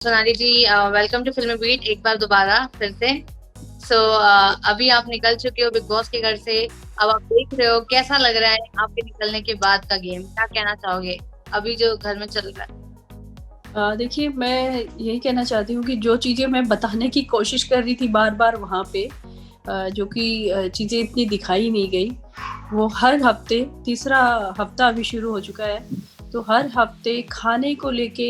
Sonali ji, welcome to फिल्मी beat एक बार दोबारा फिर से। अभी आप निकल चुके हो बिग बॉस के घर से। अब आप देख रहे हो कैसा लग रहा है आपके निकलने के बाद का गेम, क्या कहना चाहोगे अभी जो घर में चल रहा है? देखिए, मैं यही कहना चाहती हूँ कि जो चीज़ें मैं बताने की कोशिश कर रही थी बार-बार वहाँ पे, जो कि चीज़ें इतनी दिखाई नहीं गई, वो हर हफ्ते, तीसरा हफ्ता अभी शुरू हो चुका है, तो हर हफ्ते खाने को लेके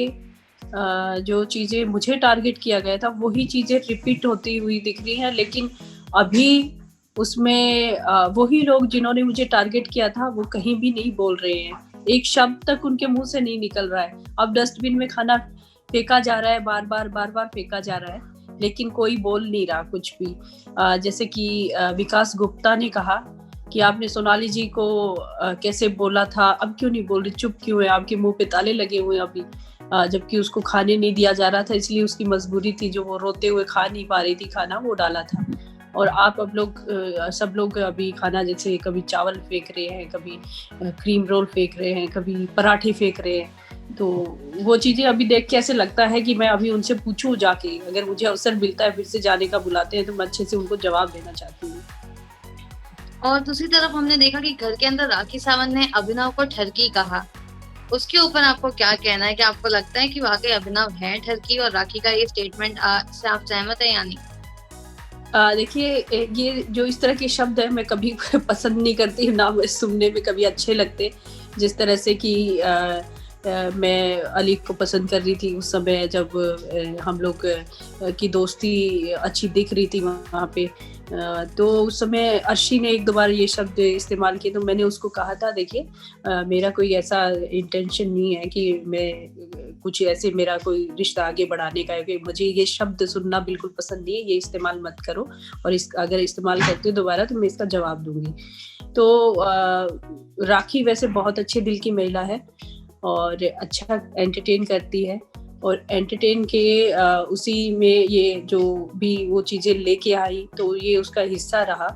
जो चीज़ें मुझे टारगेट किया गया था, वही चीज़ें रिपीट होती हुई दिख रही हैं। लेकिन अभी उसमें वही लोग जिन्होंने मुझे टारगेट किया था, वो कहीं भी नहीं बोल रहे हैं। एक शब्द तक उनके मुँह से नहीं निकल रहा है। अब डस्टबिन में खाना फेंका जा रहा है, बार-बार फेंका जा रहा है, लेकिन कोई बोल नहीं रहा कुछ भी। जैसे कि विकास गुप्ता ने कहा कि आपने सोनाली जी को कैसे बोला था, अब क्यों नहीं बोल रही, चुप क्यों है, आपके मुँह पे ताले लगे हुए हैं अभी। जबकि उसको खाने नहीं दिया जा रहा था, इसलिए उसकी मजबूरी थी, जो वो रोते हुए खा नहीं पा रही थी खाना, वो डाला था। और आप अब लोग सब लोग अभी खाना, जैसे कभी चावल फेंक रहे हैं, कभी क्रीम रोल फेंक रहे हैं, कभी पराठे फेंक रहे हैं। तो वो चीज़ें अभी देख के ऐसे लगता है कि मैं अभी उनसे पूछूँ जाके, अगर मुझे अवसर मिलता है फिर से जाने का, बुलाते हैं, तो मैं अच्छे से उनको जवाब देना चाहती हूँ। और दूसरी तरफ हमने देखा कि घर के अंदर राखी सावंत ने अभिनव को ठरकी कहा। उसके ऊपर आपको क्या कहना है? कि आपको लगता है कि वाकई अभिनव है ठरकी और राखी का ये स्टेटमेंट से आप सहमत है या नहीं? देखिए, ये जो इस तरह के शब्द हैं, मैं कभी पसंद नहीं करती, ना मुझे सुनने में कभी अच्छे लगते। जिस तरह से कि मैं अली को पसंद कर रही थी उस समय, जब हम लोग की दोस्ती अच्छी दिख रही थी वहाँ पे। तो उस समय अर्शी ने 1-2 बार ये शब्द इस्तेमाल किए, तो मैंने उसको कहा था, देखिए, मेरा कोई ऐसा इंटेंशन नहीं है कि मैं कुछ ऐसे, मेरा कोई रिश्ता आगे बढ़ाने का है, कि मुझे ये शब्द सुनना बिल्कुल पसंद नहीं है, ये इस्तेमाल मत करो, और अगर इस्तेमाल करते हो दोबारा तो मैं इसका जवाब दूँगी। तो राखी वैसे बहुत अच्छे दिल की महिला है और अच्छा एंटरटेन करती है, और एंटरटेन के उसी में ये जो भी वो चीज़ें लेके आई, तो ये उसका हिस्सा रहा।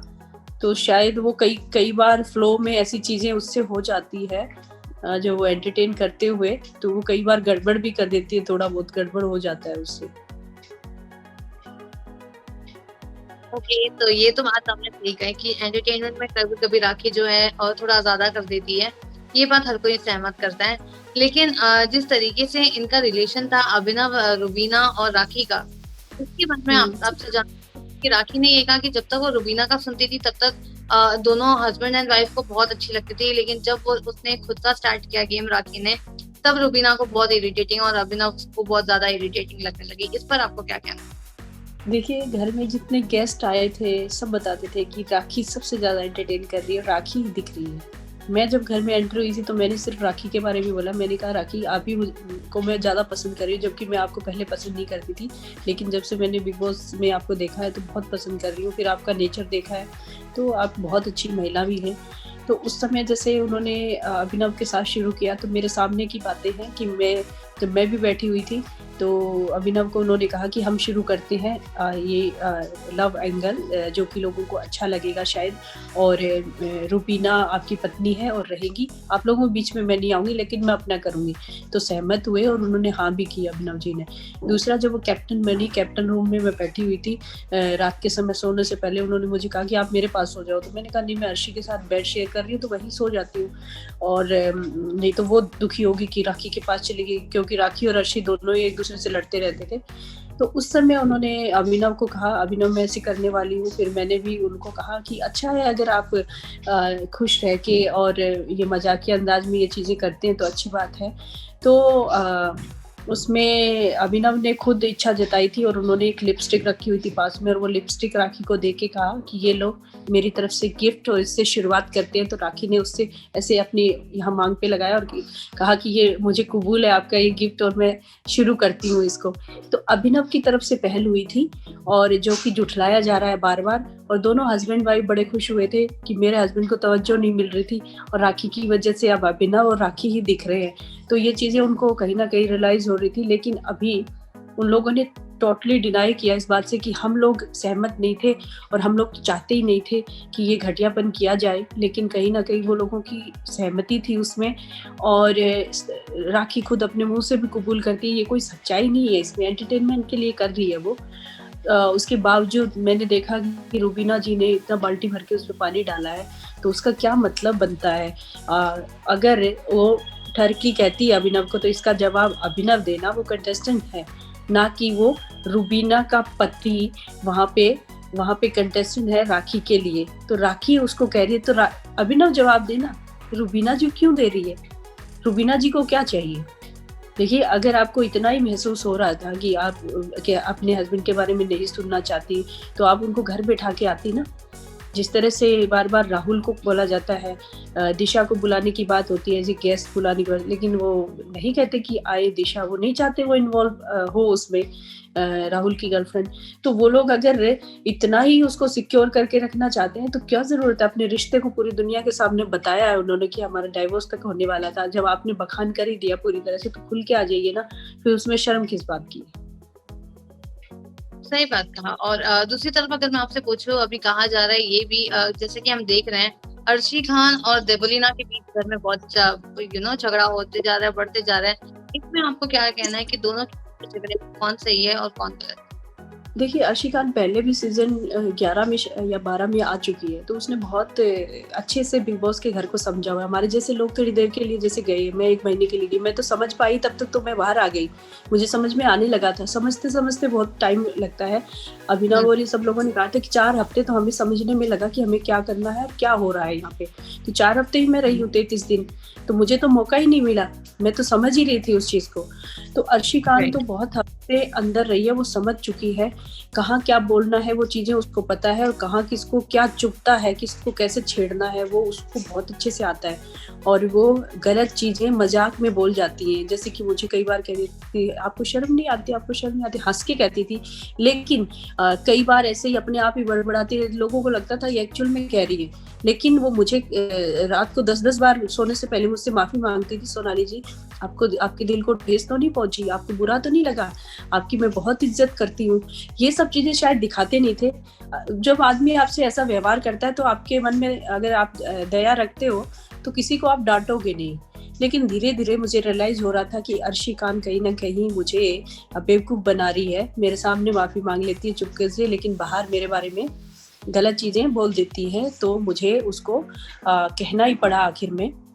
तो शायद वो कई कई बार फ्लो में ऐसी चीज़ें उससे हो जाती है, जो वो एंटरटेन करते हुए, तो वो कई बार गड़बड़ भी कर देती है, थोड़ा बहुत गड़बड़ हो जाता है उससे। ओके, तो ये तो बात आपने सही कही कि एंटरटेनमेंट में कभी-कभी राखी जो है और थोड़ा ज़्यादा कर देती है। ये बात हर कोई सहमत करता है। लेकिन जिस तरीके से इनका रिलेशन था अभिनव, रुबीना और राखी का, उसके बारे में आप हुँ। आपसे जानना कि राखी ने ये कहा कि जब तक वो रुबीना का सुनती थी तब तक दोनों हस्बैंड एंड वाइफ को बहुत अच्छी लगती थी। लेकिन जब वो उसने खुद का स्टार्ट किया गेम राखी ने, तब रुबीना को बहुत इरिटेटिंग और अभिनव को बहुत ज़्यादा इरिटेटिंग लगने लगी। इस पर आपको क्या कहना है? देखिए, घर में जितने गेस्ट आए थे, सब बताते थे कि राखी सबसे ज़्यादा एंटरटेन कर रही है, राखी ही दिख रही है। मैं जब घर में एंटर हुई थी, तो मैंने सिर्फ़ राखी के बारे में बोला। मैंने कहा, राखी, आप ही को मैं ज़्यादा पसंद कर रही हूँ, जबकि मैं आपको पहले पसंद नहीं करती थी। लेकिन जब से मैंने बिग बॉस में आपको देखा है, तो बहुत पसंद कर रही हूँ। फिर आपका नेचर देखा है, तो आप बहुत अच्छी महिला भी हैं। तो उस समय जैसे उन्होंने अभिनव के साथ शुरू किया, तो मेरे सामने की बातें हैं कि जब मैं भी बैठी हुई थी, तो अभिनव को उन्होंने कहा कि हम शुरू करते हैं ये लव एंगल, जो कि लोगों को अच्छा लगेगा शायद, और रूबीना आपकी पत्नी है और रहेगी, आप लोगों के बीच में मैं नहीं आऊँगी, लेकिन मैं अपना करूँगी। तो सहमत हुए और उन्होंने हाँ भी की अभिनव जी ने। दूसरा, जब वो कैप्टन बनी, कैप्टन रूम में मैं बैठी हुई थी, रात के समय सोने से पहले उन्होंने मुझे कहा कि आप मेरे पास सो जाओ, तो मैंने कहा, नहीं, मैं अर्शी के साथ बेड शेयर कर रही हूँ, तो वहीं सो जाती हूँ, और नहीं तो वो दुखी होगी कि राखी के पास चली गई, क्योंकि राखी और अर्शी दोनों ही एक दूसरे से लड़ते रहते थे। तो उस समय उन्होंने अभिनव को कहा, अभिनव, मैं ऐसे करने वाली हूँ। फिर मैंने भी उनको कहा कि अच्छा है, अगर आप खुश रह के और ये मजाकिया अंदाज में ये चीज़ें करते हैं, तो अच्छी बात है। तो उसमें अभिनव ने खुद इच्छा जताई थी, और उन्होंने एक लिपस्टिक रखी हुई थी पास में, और वो लिपस्टिक राखी को दे के कहा कि ये लो, मेरी तरफ से गिफ्ट, और इससे शुरुआत करते हैं। तो राखी ने उससे ऐसे अपनी यहाँ मांग पे लगाया और कहा कि ये मुझे कबूल है आपका ये गिफ्ट, और मैं शुरू करती हूँ इसको। तो अभिनव की तरफ से पहल हुई थी, और जो कि जुठलाया जा रहा है बार बार, और दोनों हस्बैंड वाइफ बड़े खुश हुए थे कि मेरे हस्बैंड को तवज्जो नहीं मिल रही थी, और राखी की वजह से अब अभिनव और राखी ही दिख रहे हैं। तो ये चीज़ें उनको कहीं न कहीं रियलाइज़ हो रही थी, लेकिन अभी उन लोगों ने टोटली डिनाई किया इस बात से कि हम लोग सहमत नहीं थे और हम लोग तो चाहते ही नहीं थे कि ये घटियापन किया जाए, लेकिन कहीं न कहीं वो लोगों की सहमति थी उसमें और राखी खुद अपने मुँह से भी कबूल करती है, ये कोई सच्चाई नहीं है इसमें, एंटरटेनमेंट के लिए कर रही है वो। उसके बावजूद मैंने देखा कि रुबीना जी ने इतना बाल्टी भर के उसमें पानी डाला है, तो उसका क्या मतलब बनता है? अगर वो ठरकी कहती है अभिनव को, तो इसका जवाब अभिनव देना, वो कंटेस्टेंट है, ना कि वो रुबीना का पति वहाँ पे कंटेस्टेंट है राखी के लिए। तो राखी उसको कह रही है तो अभिनव जवाब देना, रुबीना जी क्यों दे रही है? रुबीना जी को क्या चाहिए? देखिए, अगर आपको इतना ही महसूस हो रहा था कि आप अपने हस्बैंड के बारे में नहीं सुनना चाहती, तो आप उनको घर बैठा के आती ना। जिस तरह से बार-बार राहुल को बोला जाता है, दिशा को बुलाने की बात होती है एज़ ए गेस्ट बुलाने की बात, लेकिन वो नहीं कहते कि आए दिशा, वो नहीं चाहते वो इन्वॉल्व हो उसमें, राहुल की गर्लफ्रेंड। तो वो लोग अगर इतना ही उसको सिक्योर करके रखना चाहते हैं, तो क्या ज़रूरत है? अपने रिश्ते को पूरी दुनिया के सामने बताया है उन्होंने कि हमारा डाइवोर्स तक होने वाला था। जब आपने बखान कर ही दिया पूरी तरह से, तो खुल के आ जाइए ना, फिर उसमें शर्म किस बात की? सही बात कहा। और दूसरी तरफ अगर मैं आपसे पूछूं, अभी कहा जा रहा है ये भी, जैसे कि हम देख रहे हैं अर्शी खान और देवलीना के बीच घर में बहुत झगड़ा होते जा रहा है, बढ़ते जा रहा है। इसमें आपको क्या कहना है कि दोनों के झगड़े में कौन सही है और कौन गलत? देखिए, अर्शी खान पहले भी सीज़न 11 में या 12 में आ चुकी है, तो उसने बहुत अच्छे से बिग बॉस के घर को समझा हुआ है। हमारे जैसे लोग थोड़ी देर के लिए जैसे गए, मैं 1 महीने के लिए गई, मैं तो समझ पाई तब तक तो मैं बाहर आ गई। मुझे समझ में आने लगा था, समझते-समझते बहुत टाइम लगता है। अभिनव और ये सब लोगों ने कहा था कि 4 हफ्ते तो हमें समझने में लगा कि हमें क्या करना है और क्या हो रहा है यहाँ पे। तो 4 हफ्ते ही मैं रही हूँ, 33 दिन, तो मुझे तो मौका ही नहीं मिला। मैं तो समझ ही रही थी उस चीज़ को। तो अर्शी खान तो बहुत हफ्ते अंदर रही है, वो समझ चुकी है, कहाँ क्या बोलना है वो चीज़ें उसको पता है और कहाँ किसको क्या चुभता है, किसको कैसे छेड़ना है वो उसको बहुत अच्छे से आता है। और वो गलत चीज़ें मज़ाक में बोल जाती हैं, जैसे कि मुझे कई बार कह रही थी, आपको शर्म नहीं आती, आपको शर्म नहीं आती? हँस के कहती थी, लेकिन कई बार ऐसे ही अपने आप ही बड़बड़ाती, लोगों को लगता था ये एक्चुअल में कह रही है। लेकिन वो मुझे रात को 10-10 बार सोने से पहले मुझसे माफ़ी माँगती थी, सोनाली जी, आपके दिल को ठेस तो नहीं पहुँची? आपको बुरा तो नहीं लगा? आपकी मैं बहुत इज़्ज़त करती हूँ। ये सब चीज़ें शायद दिखाते नहीं थे। जब आदमी आपसे ऐसा व्यवहार करता है, तो आपके मन में अगर आप दया रखते हो, तो किसी को आप डाँटोगे नहीं। लेकिन धीरे-धीरे मुझे रियलाइज़ हो रहा था कि अर्शी खान कहीं न कहीं मुझे बेवकूफ़ बना रही है। मेरे सामने माफ़ी माँग लेती है चुपके से, लेकिन बाहर मेरे बारे में गलत चीज़ें बोल देती है, तो मुझे उसको कहना ही पड़ा आखिर में।